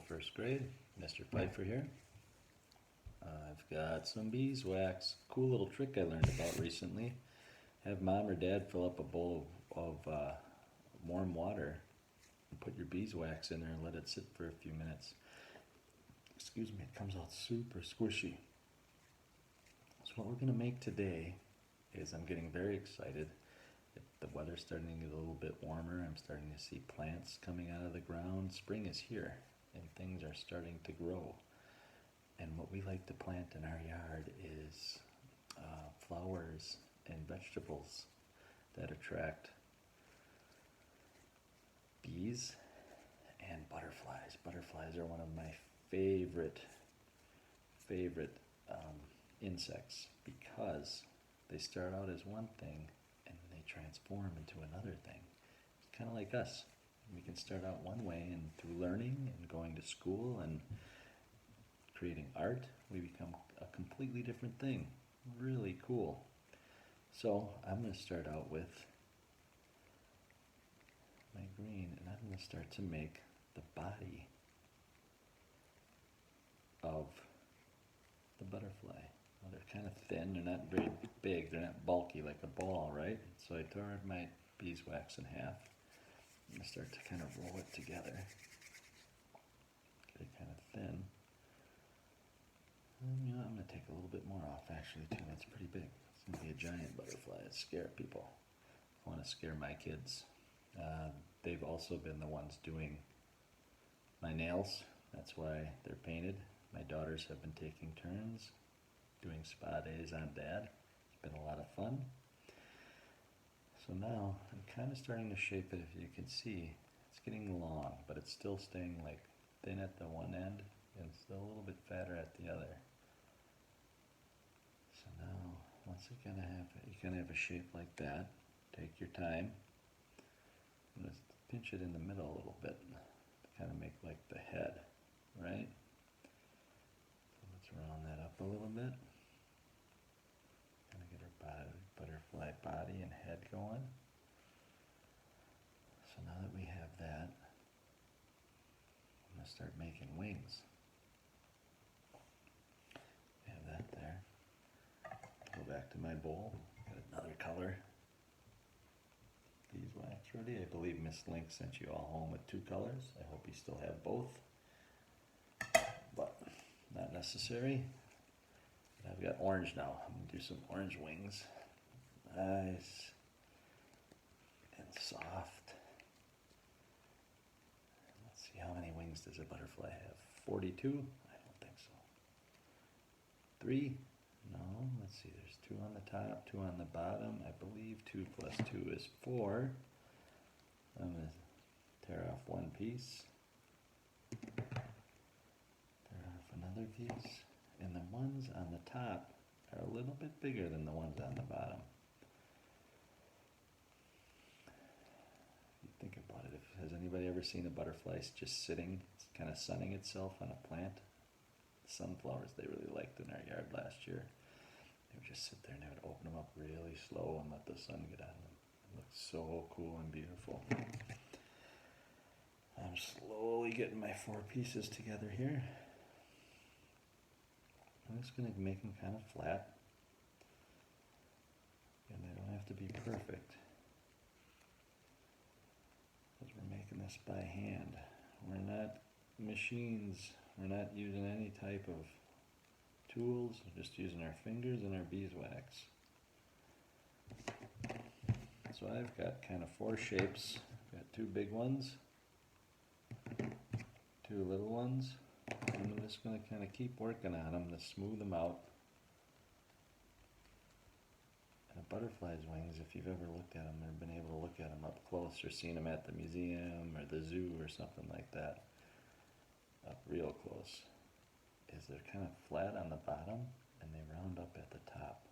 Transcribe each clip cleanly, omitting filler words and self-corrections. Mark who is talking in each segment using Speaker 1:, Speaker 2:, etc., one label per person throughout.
Speaker 1: first grade. Mr. Pfeiffer here. I've got some beeswax. Cool little trick I learned about recently. Have mom or dad fill up a bowl of warm water and put your beeswax in there and let it sit for a few minutes. Excuse me, it comes out super squishy. So what we're going to make today is I'm getting very excited. The weather's starting to get a little bit warmer. I'm starting to see plants coming out of the ground. Spring is here and things are starting to grow. And what we like to plant in our yard is flowers and vegetables that attract bees and butterflies. Butterflies are one of my favorite insects because they start out as one thing and they transform into another thing. It's kind of like us. We can start out one way, and through learning and going to school and creating art, we become a completely different thing. Really cool. So I'm going to start out with my green, and I'm going to start to make the body of the butterfly. Well, they're kind of thin, they're not very big, they're not bulky like a ball, right? So I tore my beeswax in half. I'm going to start to kind of roll it together. Get it kind of thin. And, I'm going to take a little bit more off actually too. That's pretty big. It's going to be a giant butterfly. It'll scare people. I want to scare my kids. They've also been the ones doing my nails. That's why they're painted. My daughters have been taking turns doing spa days on dad. It's been a lot of fun. So now I'm kind of starting to shape it. If you can see, it's getting long, but it's still staying like thin at the one end and still a little bit fatter at the other. So now, once you kind of have a shape like that, take your time. I'm going to pinch it in the middle a little bit to kind of make like the head, right? So let's round that up a little bit. Kind of get our butterfly body and head going. So now that we have that, I'm going to start making wings. Have that there. Go back to my bowl. Got another color. Beeswax ready. I believe Miss Link sent you all home with 2 colors. I hope you still have both, but not necessary. I've got orange now. I'm going to do some orange wings. Nice and soft. Let's see, how many wings does a butterfly have? 42? I don't think so. 3? No, let's see, there's 2 on the top, 2 on the bottom. I believe 2 plus 2 is 4. I'm going to tear off one piece. Tear off another piece. And the ones on the top are a little bit bigger than the ones on the bottom. You think about it, has anybody ever seen a butterfly just sitting, kind of sunning itself on a plant? Sunflowers they really liked in our yard last year. They would just sit there and they would open them up really slow and let the sun get on them. It looked so cool and beautiful. I'm slowly getting my 4 pieces together here. I'm just going to make them kind of flat. And they don't have to be perfect. Because we're making this by hand. We're not machines. We're not using any type of tools. We're just using our fingers and our beeswax. So I've got kind of 4 shapes. I've got 2 big ones, 2 little ones. And I'm just going to kind of keep working on them to smooth them out. And a butterfly's wings, if you've ever looked at them or been able to look at them up close or seen them at the museum or the zoo or something like that, up real close, is they're kind of flat on the bottom and they round up at the top.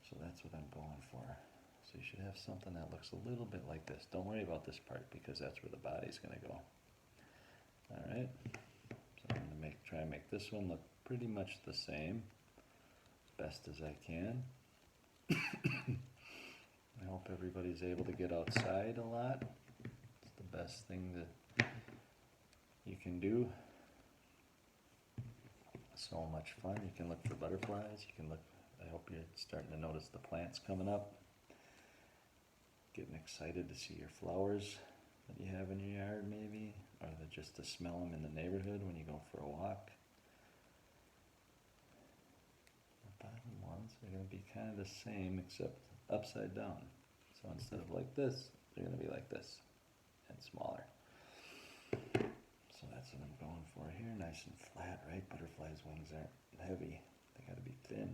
Speaker 1: So that's what I'm going for. So you should have something that looks a little bit like this. Don't worry about this part because that's where the body's going to go. Alright, so I'm going to try and make this one look pretty much the same, best as I can. I hope everybody's able to get outside a lot. It's the best thing that you can do. So much fun. You can look for butterflies. You can look, I hope you're starting to notice the plants coming up. Getting excited to see your flowers that you have in your yard maybe, or just to smell them in the neighborhood when you go for a walk. The bottom ones are going to be kind of the same except upside down. So instead of like this, they're going to be like this and smaller. So that's what I'm going for here. Nice and flat, right? Butterflies' wings aren't heavy. They got to be thin.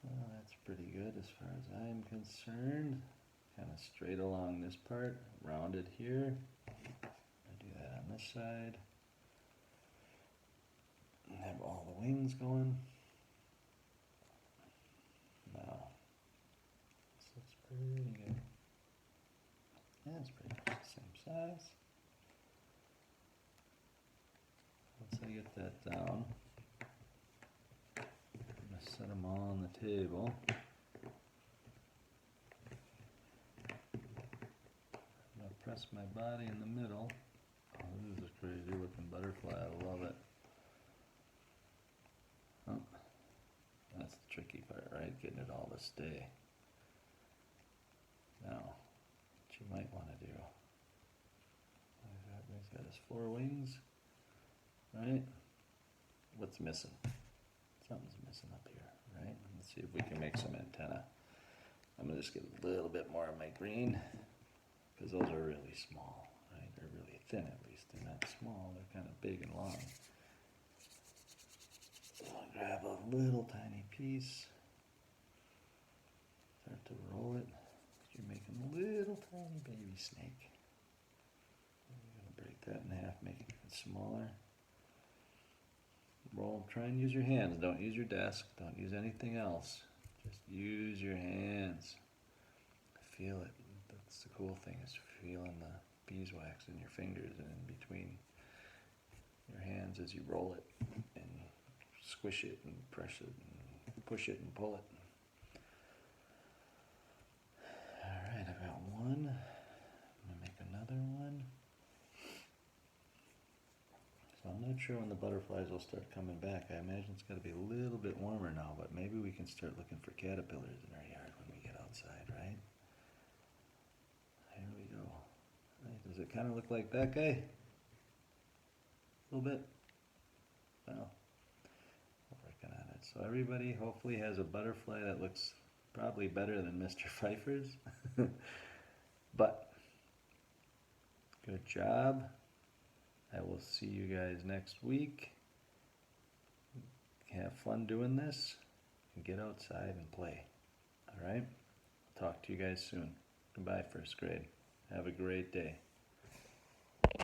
Speaker 1: Well, that's pretty good as far as I'm concerned. Kind of straight along this part, rounded here. I do that on this side. And have all the wings going. Now, this looks pretty good. Yeah, it's pretty much the same size. Once I get that down, I'm going to set them all on the table. I'm going to press my body in the middle. Oh, this is a crazy looking butterfly. I love it. Oh, that's the tricky part, right? Getting it all to stay. Now, what you might want to do, he's got his 4 wings, right? What's missing? Something's missing up here, right? Let's see if we can make some antenna. I'm going to just get a little bit more of my green, because those are really small, right? They're really thin at least. They're not small, they're kind of big and long. So I'll grab a little tiny piece, start to roll it. You're making a little tiny baby snake. You're going to break that in half, make it even smaller. Roll, try and use your hands. Don't use your desk. Don't use anything else. Just use your hands. Feel it. That's the cool thing, is feeling the beeswax in your fingers and in between your hands as you roll it and squish it and press it and push it and pull it. Alright, I've got one. I'm going to make another one. So I'm not sure when the butterflies will start coming back. I imagine it's got to be a little bit warmer now, but maybe we can start looking for caterpillars in our yard when we get outside, right? Here we go. Right, does it kind of look like that guy? A little bit? Well, we're working on it. So everybody hopefully has a butterfly that looks probably better than Mr. Pfeiffer's. But, good job. I will see you guys next week. Have fun doing this and get outside and play. Alright? Talk to you guys soon. Goodbye, first grade. Have a great day.